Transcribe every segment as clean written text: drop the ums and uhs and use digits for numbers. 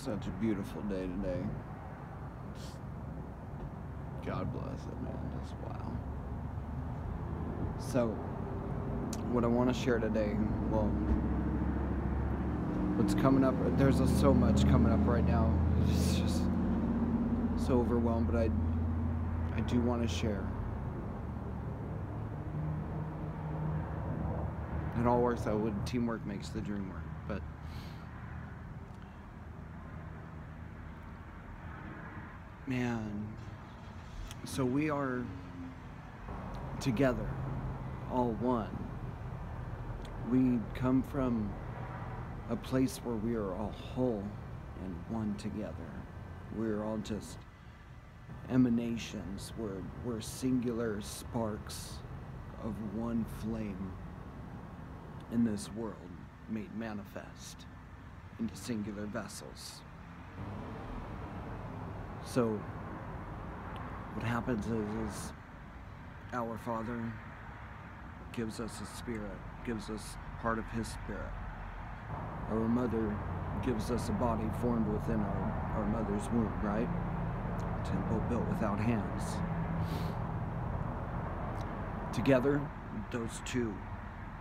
Such a beautiful day today. God bless it, man. Just wow. So, what I want to share today, well, what's coming up, there's so much coming up right now. It's just so overwhelmed, but I do want to share. It all works out when teamwork makes the dream work, but man, so we are together, all one. We come from a place where we are all whole and one together. We're all just emanations. We're singular sparks of one flame in this world made manifest into singular vessels. So what happens is our Father gives us a spirit, gives us part of his spirit. Our mother gives us a body formed within our mother's womb, right? A temple built without hands. Together, those two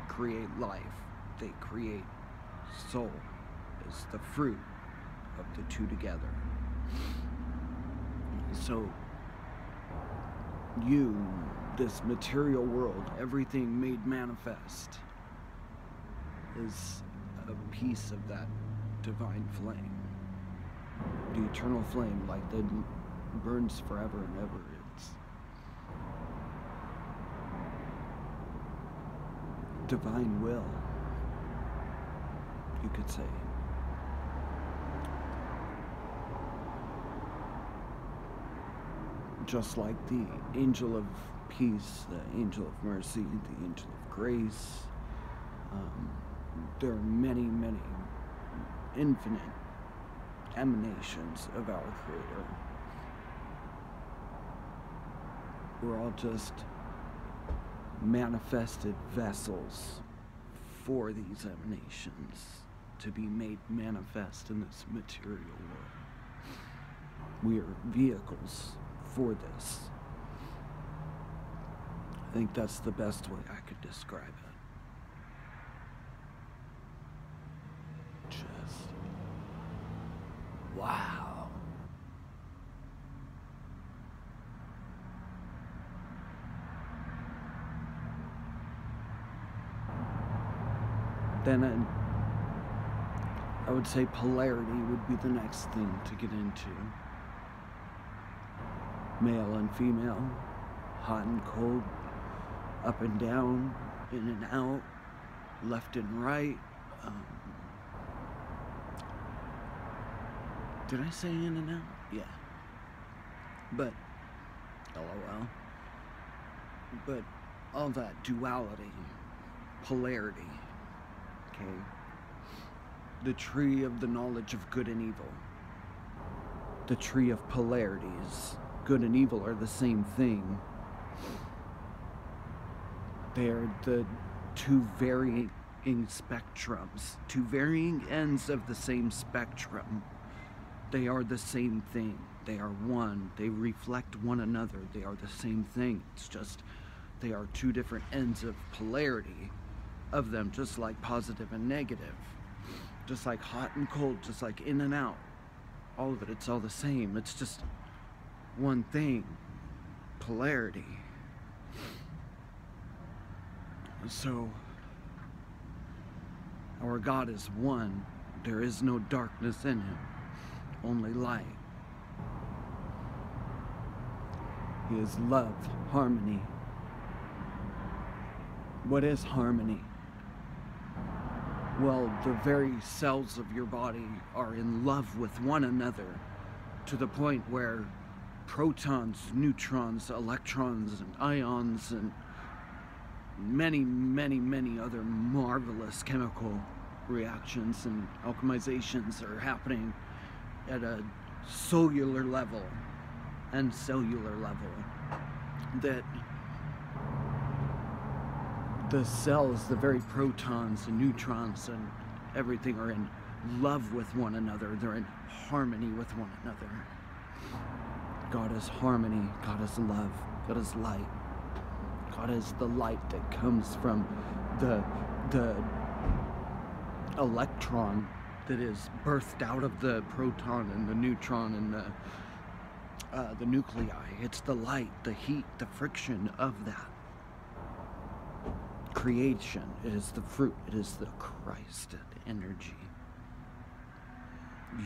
create life. They create soul. It's the fruit of the two together. So, you, this material world, everything made manifest, is a piece of that divine flame. The eternal flame, like that burns forever and ever. It's divine will, you could say. Just like the angel of peace, the angel of mercy, the angel of grace, there are many, many infinite emanations of our Creator. We're all just manifested vessels for these emanations to be made manifest in this material world. We are vehicles for this. I think that's the best way I could describe it. Just wow. Then I would say polarity would be the next thing to get into. Male and female, hot and cold, up and down, in and out, left and right. Did I say in and out? Yeah. But, LOL. But all that duality, polarity, okay? The tree of the knowledge of good and evil. The tree of polarities. Good and evil are the same thing. They are the two varying spectrums, two varying ends of the same spectrum. They are the same thing. They are one. They reflect one another. They are the same thing. It's just they are two different ends of polarity of them, just like positive and negative, just like hot and cold, just like in and out. All of it, it's all the same. It's just one thing, polarity. So, our God is one. There is no darkness in him, only light. He is love, harmony. What is harmony? Well, the very cells of your body are in love with one another to the point where protons, neutrons, electrons, and ions, and many, many, many other marvelous chemical reactions and alchemizations are happening at a cellular level and cellular level, that the cells, the very protons and neutrons and everything are in love with one another. They're in harmony with one another. God is harmony. God is love. God is light. God is the light that comes from the electron that is birthed out of the proton and the neutron and the nuclei. It's the light, the heat, the friction of that creation. It is the fruit. It is the Christ energy.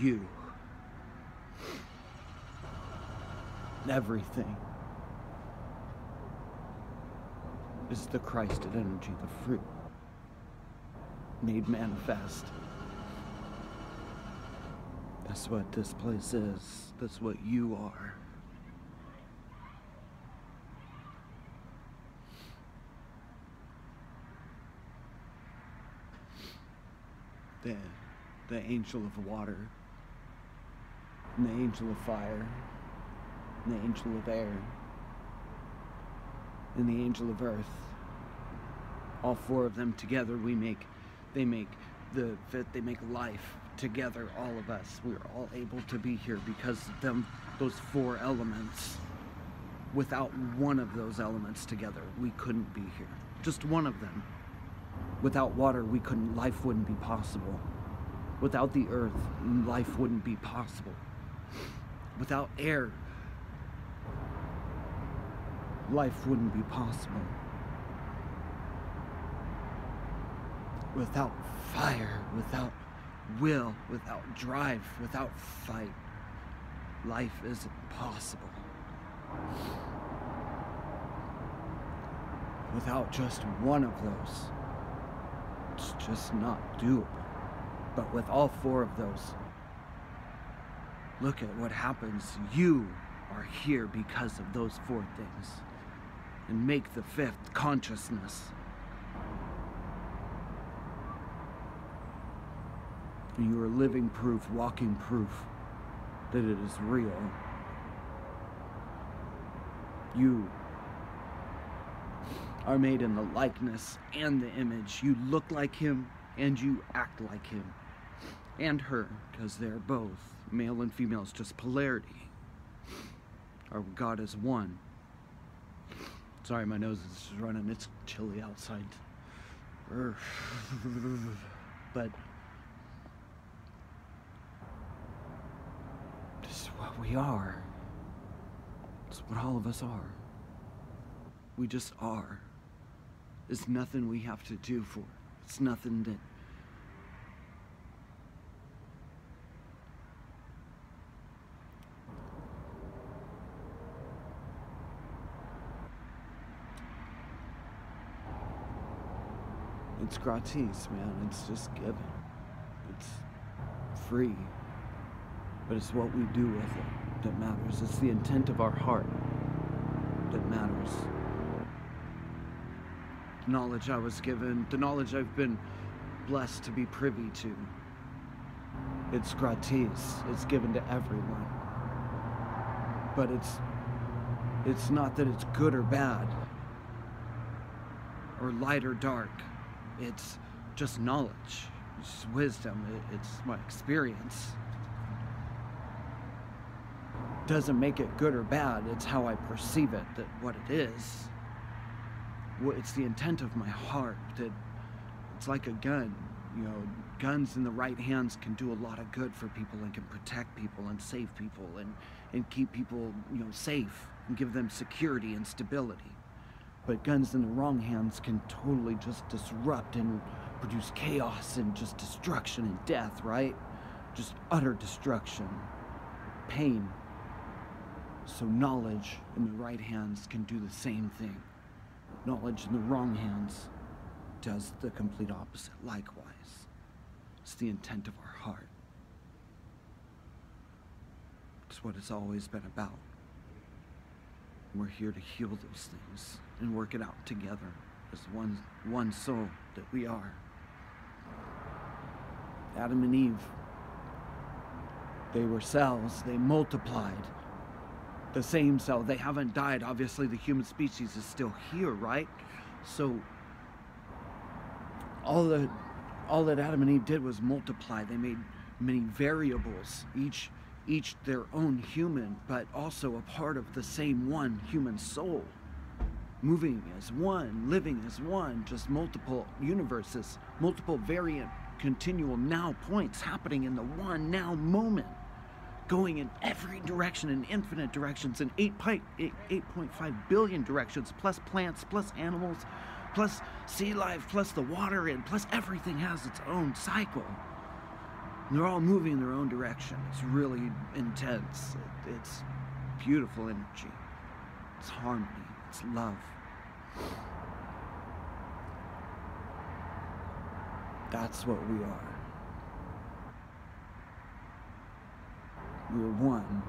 You. Everything is the Christ energy, the fruit made manifest. That's what this place is. That's what you are. The angel of water, and the angel of fire, and the angel of air, and the angel of earth. All four of them together, they make life together, all of us. We're all able to be here because of them, those four elements. Without one of those elements together, we couldn't be here. Just one of them. Without water, life wouldn't be possible. Without the earth, life wouldn't be possible. Without air, life wouldn't be possible. Without fire, without will, without drive, without fight, life isn't possible. Without just one of those, it's just not doable. But with all four of those, look at what happens. You are here because of those four things. And make the fifth consciousness. And you are living proof, walking proof that it is real. You are made in the likeness and the image. You look like him and you act like him. And her, because they're both male and female. It's just polarity. Our God is one. Sorry, my nose is running. It's chilly outside. But this is what we are. It's what all of us are. We just are. It's nothing we have to do for it. It's nothing that it's gratis, man. It's just given. It's free. But it's what we do with it that matters. It's the intent of our heart that matters. The knowledge I was given, the knowledge I've been blessed to be privy to. It's gratis. It's given to everyone. But it's not that it's good or bad, or light or dark. It's just knowledge. It's wisdom. It's my experience. Doesn't make it good or bad. It's how I perceive it, that what it is. It's the intent of my heart. That it's like a gun. You know, guns in the right hands can do a lot of good for people and can protect people and save people and keep people, safe and give them security and stability. But guns in the wrong hands can totally just disrupt and produce chaos and just destruction and death, right? Just utter destruction, pain. So knowledge in the right hands can do the same thing. Knowledge in the wrong hands does the complete opposite likewise. It's the intent of our heart. It's what it's always been about. We're here to heal those things and work it out together as one soul that we are. Adam and Eve, they were cells. They multiplied. The same cell. They haven't died. Obviously, the human species is still here, right? So all the all that Adam and Eve did was multiply. They made many variables, each their own human, but also a part of the same one human soul, moving as one, living as one, just multiple universes, multiple variant, continual now points happening in the one now moment, going in every direction, in infinite directions, in 8.5 billion directions, plus plants, plus animals, plus sea life, plus the water, and plus everything has its own cycle. And they're all moving in their own direction. It's really intense. It's beautiful energy. It's harmony. It's love. That's what we are. We're one.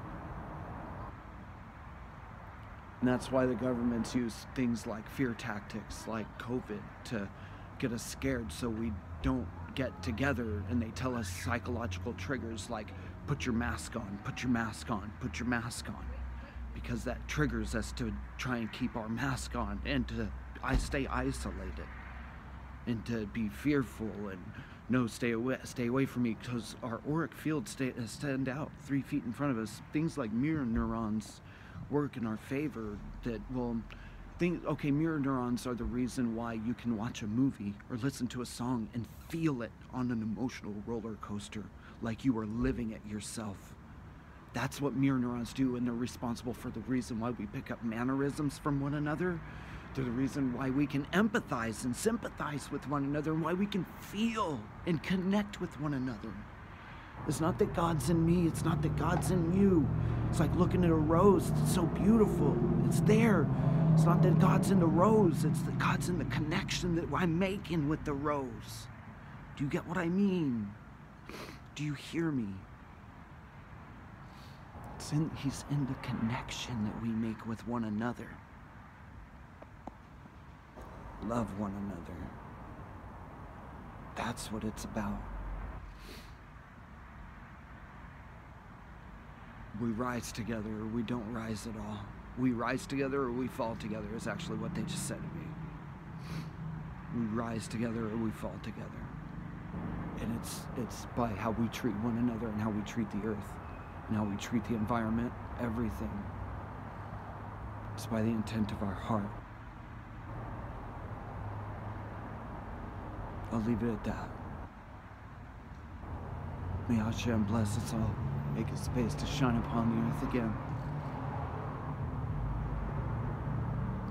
And that's why the governments use things like fear tactics, like COVID, to get us scared so we don't get together, and they tell us psychological triggers like, put your mask on, put your mask on, put your mask on. Because that triggers us to try and keep our mask on and to stay isolated and to be fearful and no, stay away from me, because our auric field stand out 3 feet in front of us. Things like mirror neurons work in our favor that will think, okay, mirror neurons are the reason why you can watch a movie or listen to a song and feel it on an emotional roller coaster like you are living it yourself. That's what mirror neurons do, and they're responsible for the reason why we pick up mannerisms from one another. They're the reason why we can empathize and sympathize with one another, and why we can feel and connect with one another. It's not that God's in me, it's not that God's in you. It's like looking at a rose, it's so beautiful, it's there. It's not that God's in the rose, it's that God's in the connection that I'm making with the rose. Do you get what I mean? Do you hear me? He's in the connection that we make with one another. Love one another. That's what it's about. We rise together or we don't rise at all. We rise together or we fall together is actually what they just said to me. We rise together or we fall together. And it's by how we treat one another and how we treat the earth and how we treat the environment, everything. It's by the intent of our heart. I'll leave it at that. May Hashem bless us all, make His face to shine upon the earth again.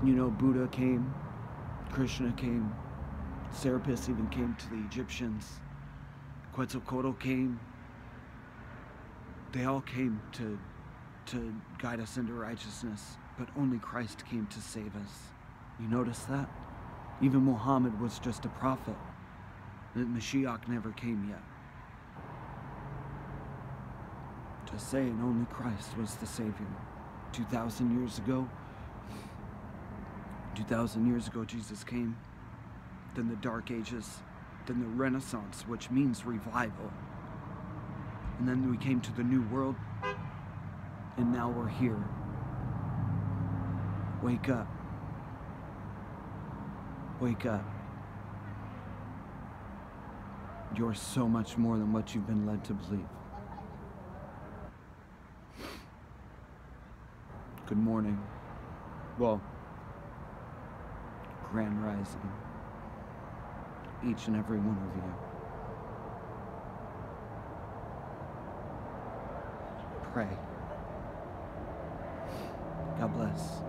You know, Buddha came, Krishna came, Serapis even came to the Egyptians, Quetzalcoatl came. They all came to guide us into righteousness, but only Christ came to save us. You notice that? Even Muhammad was just a prophet. The Mashiach never came yet. Just saying, only Christ was the Savior. 2,000 years ago, Jesus came. Then the Dark Ages, then the Renaissance, which means revival. And then we came to the New World, and now we're here. Wake up. Wake up. You're so much more than what you've been led to believe. Good morning. Well, grand rising. Each and every one of you. Pray. God bless.